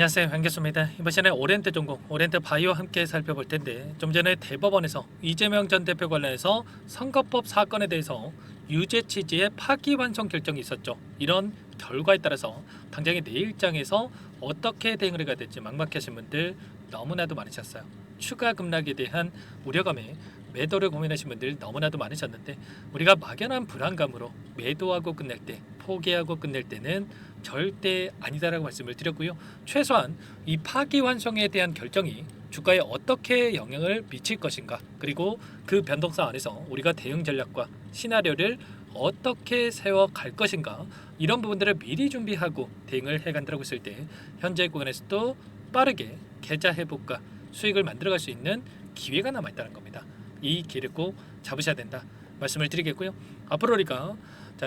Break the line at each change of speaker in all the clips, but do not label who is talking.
안녕하세요, 반갑습니다. 이번 시간에 오렌트 전공, 오렌트 바이오와 함께 살펴볼 텐데, 좀 전에 대법원에서 이재명 전 대표 관련해서 선거법 사건에 대해서 유죄 취지의 파기환송 결정이 있었죠. 이런 결과에 따라서 당장의 내일장에서 어떻게 대응을 해야 될지 막막하신 분들 너무나도 많으셨어요. 추가 급락에 대한 우려감에 매도를 고민하신 분들 너무나도 많으셨는데, 우리가 막연한 불안감으로 매도하고 끝낼 때, 포기하고 끝낼 때는 절대 아니다라고 말씀을 드렸고요. 최소한 이 파기환송에 대한 결정이 주가에 어떻게 영향을 미칠 것인가, 그리고 그 변동성 안에서 우리가 대응 전략과 시나리오를 어떻게 세워갈 것인가, 이런 부분들을 미리 준비하고 대응을 해간다고 했을 때 현재 구간에서도 빠르게 계좌 회복과 수익을 만들어갈 수 있는 기회가 남아있다는 겁니다. 이 기회를 꼭 잡으셔야 된다 말씀을 드리겠고요. 앞으로 우리가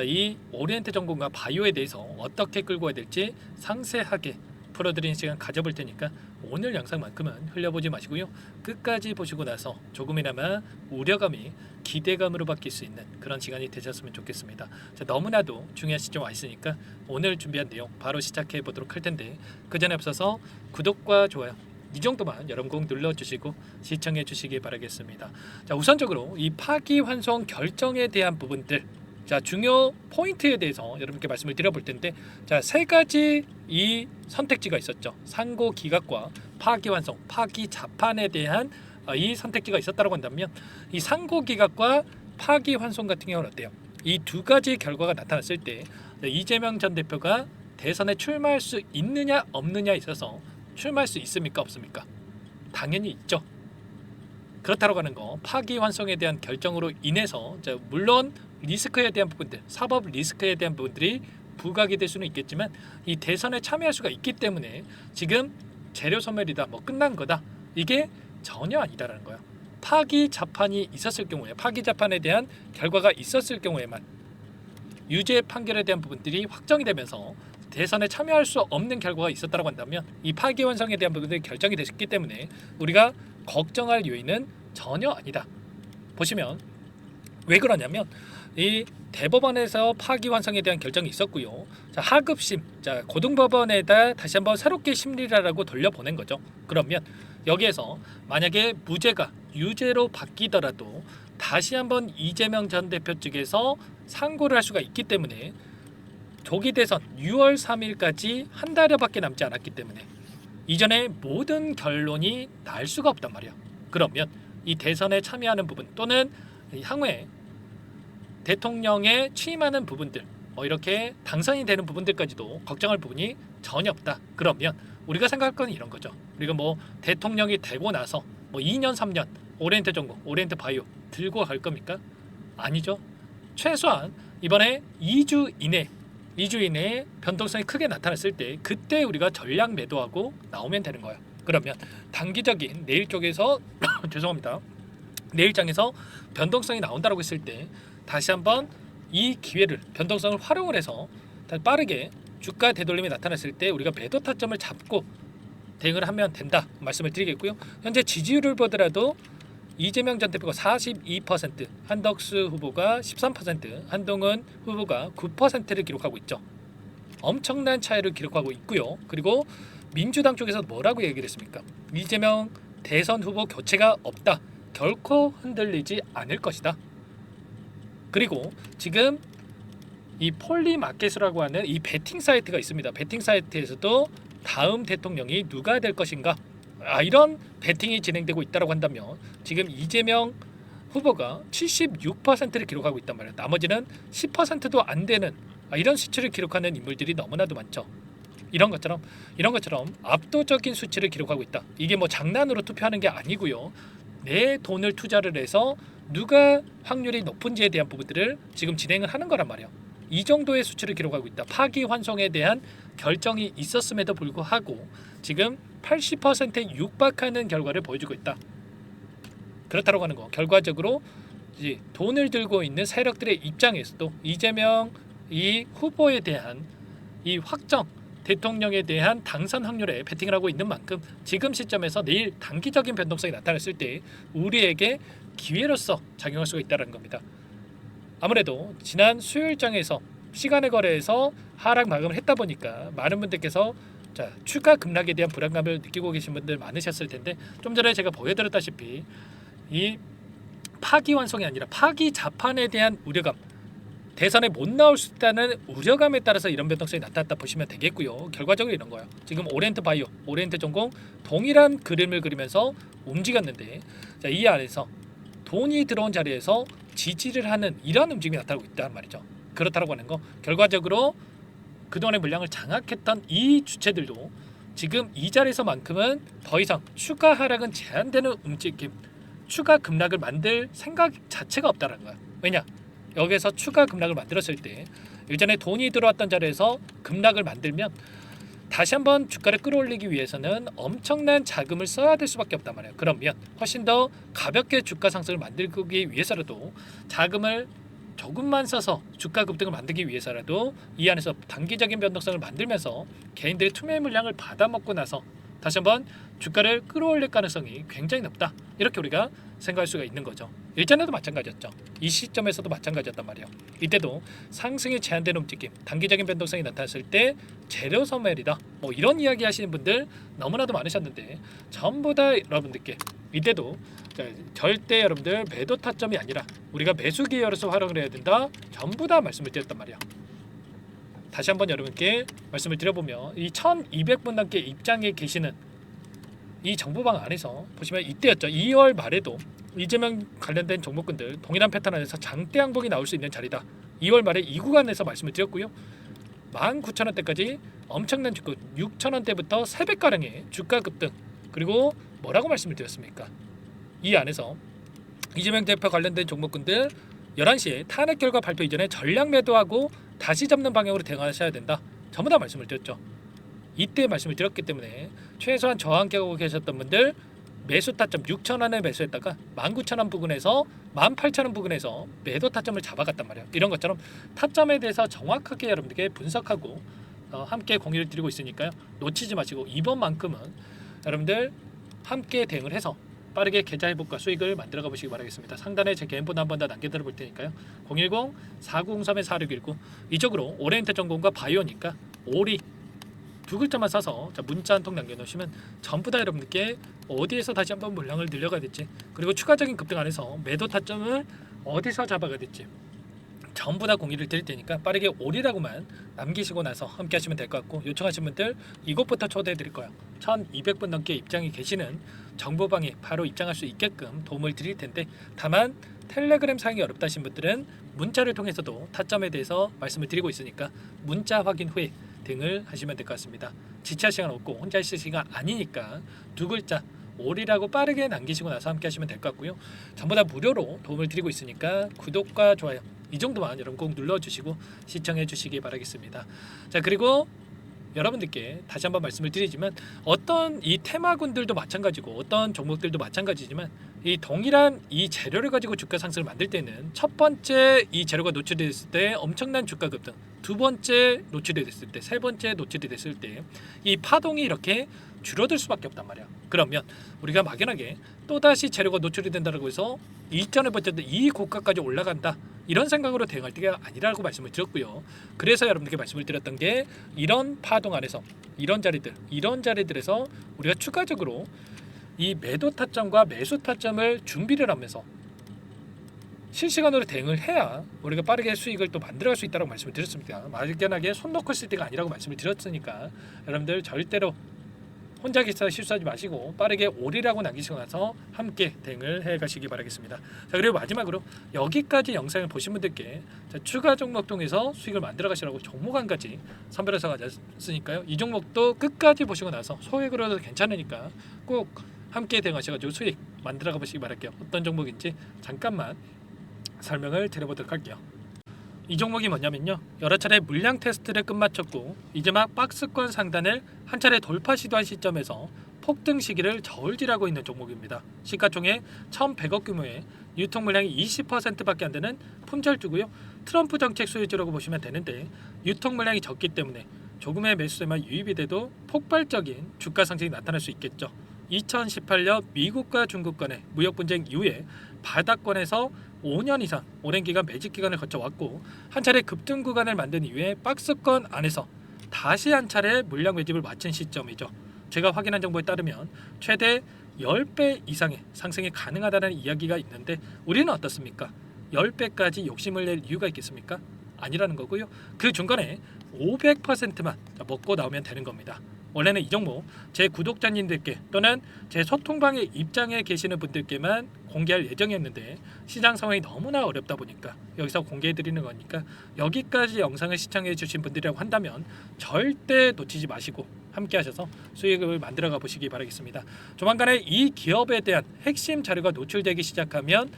이 오리엔트 전공과 바이오에 대해서 어떻게 끌고 가야 될지 상세하게 풀어드리는 시간 가져볼 테니까 오늘 영상만큼은 흘려보지 마시고요. 끝까지 보시고 나서 조금이나마 우려감이 기대감으로 바뀔 수 있는 그런 시간이 되셨으면 좋겠습니다. 너무나도 중요한 시점 와 있으니까 오늘 준비한 내용 바로 시작해 보도록 할 텐데, 그 전에 앞서서 구독과 좋아요 이 정도만 여러분 꼭 눌러주시고 시청해 주시기 바라겠습니다. 우선적으로 이 파기환송 결정에 대한 부분들, 중요 포인트에 대해서 여러분께 말씀을 드려볼 텐데, 세 가지 이 선택지가 있었죠. 상고 기각과 파기환송, 파기자판에 대한 이 선택지가 있었다고 한다면, 이 상고 기각과 파기환송 같은 경우는 어때요? 이 두 가지 결과가 나타났을 때 이재명 전 대표가 대선에 출마할 수 있느냐 없느냐에 있어서 출마할 수 있습니까 없습니까? 당연히 있죠. 그렇다고 하는 거, 파기환송에 대한 결정으로 인해서 물론 리스크에 대한 부분들, 사법 리스크에 대한 부분들이 부각이 될 수는 있겠지만 이 대선에 참여할 수가 있기 때문에 지금 재료 소멸이다, 끝난 거다, 이게 전혀 아니다라는 거야. 파기자판이 있었을 경우에, 파기자판에 대한 결과가 있었을 경우에만 유죄 판결에 대한 부분들이 확정이 되면서 대선에 참여할 수 없는 결과가 있었다고 한다면 이 파기환송에 대한 부분들이 결정이 됐기 때문에 우리가 걱정할 요인은 전혀 아니다. 보시면 왜 그러냐면 이 대법원에서 파기환송에 대한 결정이 있었고요. 하급심, 고등법원에다 다시 한번 새롭게 심리라고 돌려보낸 거죠. 그러면 여기에서 만약에 무죄가 유죄로 바뀌더라도 다시 한번 이재명 전 대표 측에서 상고를 할 수가 있기 때문에 조기 대선 6월 3일까지 한 달여밖에 남지 않았기 때문에 이전에 모든 결론이 날 수가 없단 말이야. 그러면 이 대선에 참여하는 부분 또는 향후에 대통령에 취임하는 부분들, 이렇게 당선이 되는 부분들까지도 걱정할 부분이 전혀 없다. 그러면 우리가 생각할 건 이런 거죠. 우리가 대통령이 되고 나서 2년 3년 오리엔트 전공, 오리엔트 바이오 들고 갈 겁니까? 아니죠. 최소한 이번에 2주 이내에 변동성이 크게 나타났을 때 그때 우리가 전략 매도하고 나오면 되는 거예요. 그러면 단기적인 내일 쪽에서 죄송합니다. 내일장에서 변동성이 나온다고 했을 때 다시 한번 이 기회를, 변동성을 활용을 해서 빠르게 주가 되돌림이 나타났을 때 우리가 매도 타점을 잡고 대응을 하면 된다 말씀을 드리겠고요. 현재 지지율을 보더라도 이재명 전 대표가 42%, 한덕수 후보가 13%, 한동훈 후보가 9%를 기록하고 있죠. 엄청난 차이를 기록하고 있고요. 그리고 민주당 쪽에서 뭐라고 얘기를 했습니까? 이재명 대선 후보 교체가 없다. 결코 흔들리지 않을 것이다. 그리고 지금 이 폴리마켓이라고 하는 이 베팅 사이트가 있습니다. 베팅 사이트에서도 다음 대통령이 누가 될 것인가, 이런 베팅이 진행되고 있다고 한다면 지금 이재명 후보가 76%를 기록하고 있단 말이에요. 나머지는 10%도 안 되는 이런 수치를 기록하는 인물들이 너무나도 많죠. 이런 것처럼 압도적인 수치를 기록하고 있다. 이게 장난으로 투표하는 게 아니고요. 내 돈을 투자를 해서 누가 확률이 높은지에 대한 부분들을 지금 진행을 하는 거란 말이에요. 이 정도의 수치를 기록하고 있다. 파기환송에 대한 결정이 있었음에도 불구하고 지금 80%에 육박하는 결과를 보여주고 있다. 그렇다고 하는 거, 결과적으로 이제 돈을 들고 있는 세력들의 입장에서도 이재명 이 후보에 대한 이 확정, 대통령에 대한 당선 확률에 베팅을 하고 있는 만큼 지금 시점에서 내일 단기적인 변동성이 나타났을 때 우리에게 기회로서 작용할 수가 있다는 겁니다. 아무래도 지난 수요일장에서 시간의 거래에서 하락 마감을 했다 보니까 많은 분들께서 자, 추가 급락에 대한 불안감을 느끼고 계신 분들 많으셨을 텐데 좀 전에 제가 보여드렸다시피 이 파기환송이 아니라 파기자판에 대한 우려감, 대선에 못 나올 수 있다는 우려감에 따라서 이런 변동성이 나타났다 보시면 되겠고요. 결과적으로 이런 거예요. 지금 오리엔트 바이오, 오리엔트 전공 동일한 그림을 그리면서 움직였는데, 자, 이 안에서 돈이 들어온 자리에서 지지를 하는 이런 움직임이 나타나고 있다는 말이죠. 그렇다고 하는 거, 결과적으로 그동안의 물량을 장악했던 이 주체들도 지금 이 자리에서만큼은 더 이상 추가 하락은 제한되는 움직임, 추가 급락을 만들 생각 자체가 없다는 거야. 왜냐? 여기서 추가 급락을 만들었을 때 일전에 돈이 들어왔던 자리에서 급락을 만들면 다시 한번 주가를 끌어올리기 위해서는 엄청난 자금을 써야 될 수밖에 없단 말이에요. 그러면 훨씬 더 가볍게 주가 상승을 만들기 위해서라도 자금을 조금만 써서 주가 급등을 만들기 위해서라도 이 안에서 단기적인 변동성을 만들면서 개인들의 투매 물량을 받아먹고 나서 다시 한번 주가를 끌어올릴 가능성이 굉장히 높다, 이렇게 우리가 생각할 수가 있는 거죠. 일전에도 마찬가지였죠. 이 시점에서도 마찬가지였단 말이에요. 이때도 상승이 제한되는 움직임, 단기적인 변동성이 나타났을 때 재료 소멸이다, 뭐 이런 이야기 하시는 분들 너무나도 많으셨는데, 전부 다 여러분들께 이때도 절대 여러분들 매도 타점이 아니라 우리가 매수 기회로서 활용을 해야 된다, 전부 다 말씀을 드렸단 말이에요. 다시 한번 여러분께 말씀을 드려보면 이 1200분 단계 입장에 계시는 이 정보방 안에서 보시면 이때였죠. 2월 말에도 이재명 관련된 종목군들 동일한 패턴 안에서 장대 항복이 나올 수 있는 자리다, 2월 말에 이 구간에서 말씀을 드렸고요. 19,000원대까지 엄청난 주가, 6,000원대부터 3배가량의 주가 급등, 그리고 뭐라고 말씀을 드렸습니까? 이 안에서 이재명 대표 관련된 종목군들 11시에 탄핵 결과 발표 이전에 전략 매도하고 다시 잡는 방향으로 대응하셔야 된다, 전부 다 말씀을 드렸죠. 이때 말씀을 드렸기 때문에 최소한 저항하고 계셨던 분들 매수 타점 6,000원에 매수했다가 19,000원 부근에서 18,000원 부근에서 매도 타점을 잡아갔단 말이에요. 이런 것처럼 타점에 대해서 정확하게 여러분들께 분석하고 함께 공유를 드리고 있으니까요. 놓치지 마시고 이번만큼은 여러분들 함께 대응을 해서 빠르게 계좌 회복과 수익을 만들어가 보시기 바라겠습니다. 상단에 제 개인 번호 한 번 더 남겨드려 볼 테니까요. 010-4903-4619 이쪽으로 오리엔트 전공과 바이오니까 오리 두 글자만 써서 문자 한 통 남겨놓으시면 전부 다 여러분들께 어디에서 다시 한번 물량을 늘려가야 될지, 그리고 추가적인 급등 안에서 매도 타점을 어디서 잡아가야 될지 전부 다 공유를 드릴 테니까 빠르게 오리라고만 남기시고 나서 함께 하시면 될 것 같고, 요청하신 분들 이곳부터 초대해 드릴 거예요. 1200분 넘게 입장이 계시는 정보방에 바로 입장할 수 있게끔 도움을 드릴 텐데, 다만 텔레그램 사용이 어렵다 하신 분들은 문자를 통해서도 타점에 대해서 말씀을 드리고 있으니까 문자 확인 후에 등을 하시면 될 것 같습니다. 지체할 시간 없고 혼자 있을 시간 아니니까 두 글자 오리라고 빠르게 남기시고 나서 함께 하시면 될 것 같고요. 전부 다 무료로 도움을 드리고 있으니까 구독과 좋아요 이 정도만 여러분 꼭 눌러주시고 시청해 주시기 바라겠습니다. 자, 그리고 여러분들께 다시 한번 말씀을 드리지만 어떤 이 테마군들도 마찬가지고 어떤 종목들도 마찬가지지만 이 동일한 이 재료를 가지고 주가 상승을 만들 때는 첫 번째 이 재료가 노출이 됐을 때 엄청난 주가 급등, 두 번째 노출이 됐을 때, 세 번째 노출이 됐을 때 이 파동이 이렇게 줄어들 수밖에 없단 말이야. 그러면 우리가 막연하게 또다시 재료가 노출이 된다고 해서 이전에 버텼던 이 고가까지 올라간다, 이런 생각으로 대응할 때가 아니라고 말씀을 드렸고요. 그래서 여러분들께 말씀을 드렸던 게 이런 파동 안에서 이런 자리들에서 우리가 추가적으로 이 매도 타점과 매수 타점을 준비를 하면서 실시간으로 대응을 해야 우리가 빠르게 수익을 또 만들어갈 수 있다고 말씀을 드렸습니다. 막연하게 손 놓고 쓸 때가 아니라고 말씀을 드렸으니까 여러분들 절대로 혼자 기사 실수하지 마시고 빠르게 오리라고 남기시고 나서 함께 대응을 해가시기 바라겠습니다. 자, 그리고 마지막으로 여기까지 영상을 보신 분들께 추가 종목 통해서 수익을 만들어가시라고 종목 한 가지 선별해서 가졌으니까요. 이 종목도 끝까지 보시고 나서 소액으로도 괜찮으니까 꼭 함께 대응하셔가지고 수익 만들어가 보시기 바랄게요. 어떤 종목인지 잠깐만 설명을 드려보도록 할게요. 이 종목이 뭐냐면요, 여러 차례 물량 테스트를 끝마쳤고 이제 막 박스권 상단을 한 차례 돌파 시도한 시점에서 폭등 시기를 저울질하고 있는 종목입니다. 시가총액 1,100억 규모의 유통 물량이 20%밖에 안 되는 품절주고요. 트럼프 정책 수혜주라고 보시면 되는데, 유통 물량이 적기 때문에 조금의 매수세만 유입이 돼도 폭발적인 주가 상승이 나타날 수 있겠죠. 2018년 미국과 중국 간의 무역 분쟁 이후에 바닥권에서 5년 이상 오랜 기간 매집 기간을 거쳐왔고 한 차례 급등 구간을 만든 이후에 박스권 안에서 다시 한 차례 물량 매집을 마친 시점이죠. 제가 확인한 정보에 따르면 최대 10배 이상의 상승이 가능하다는 이야기가 있는데 우리는 어떻습니까? 10배까지 욕심을 낼 이유가 있겠습니까? 아니라는 거고요. 그 중간에 500%만 먹고 나오면 되는 겁니다. 원래는 이 종목 제 구독자님들께 또는 제 소통방에 입장에 계시는 분들께만 공개할 예정이었는데 시장 상황이 너무나 어렵다 보니까 여기서 공개해 드리는 거니까 여기까지 영상을 시청해 주신 분들이라고 한다면 절대 놓치지 마시고 함께 하셔서 수익을 만들어 가 보시기 바라겠습니다. 조만간에 이 기업에 대한 핵심 자료가 노출되기 시작하면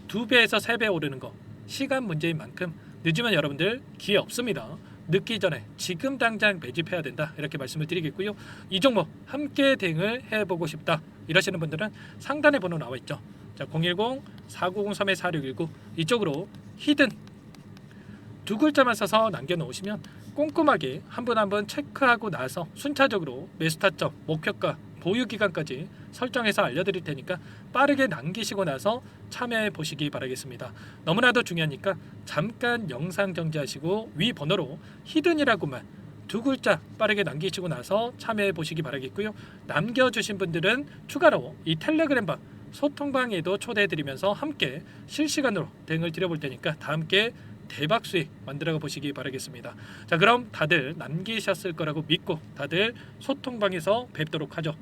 2배에서 3배 오르는 거 시간 문제인 만큼 늦으면 여러분들 기회 없습니다. 늦기 전에 지금 당장 매집해야 된다 이렇게 말씀을 드리겠고요. 이 종목 함께 대응을 해보고 싶다 이러시는 분들은 상단에 번호 나와 있죠. 자, 010-4903-4619 이쪽으로 히든 두 글자만 써서 남겨놓으시면 꼼꼼하게 한 분 한 분 체크하고 나서 순차적으로 매수 타점, 목표가, 보유 기간까지 설정해서 알려드릴 테니까 빠르게 남기시고 나서 참여해 보시기 바라겠습니다. 너무나도 중요하니까 잠깐 영상 정지하시고 위 번호로 히든이라고만 두 글자 빠르게 남기시고 나서 참여해 보시기 바라겠고요. 남겨주신 분들은 추가로 이 텔레그램방 소통방에도 초대해 드리면서 함께 실시간으로 대응을 드려볼 테니까 다 함께 대박 수익 만들어 보시기 바라겠습니다. 자, 그럼 다들 남기셨을 거라고 믿고 다들 소통방에서 뵙도록 하죠.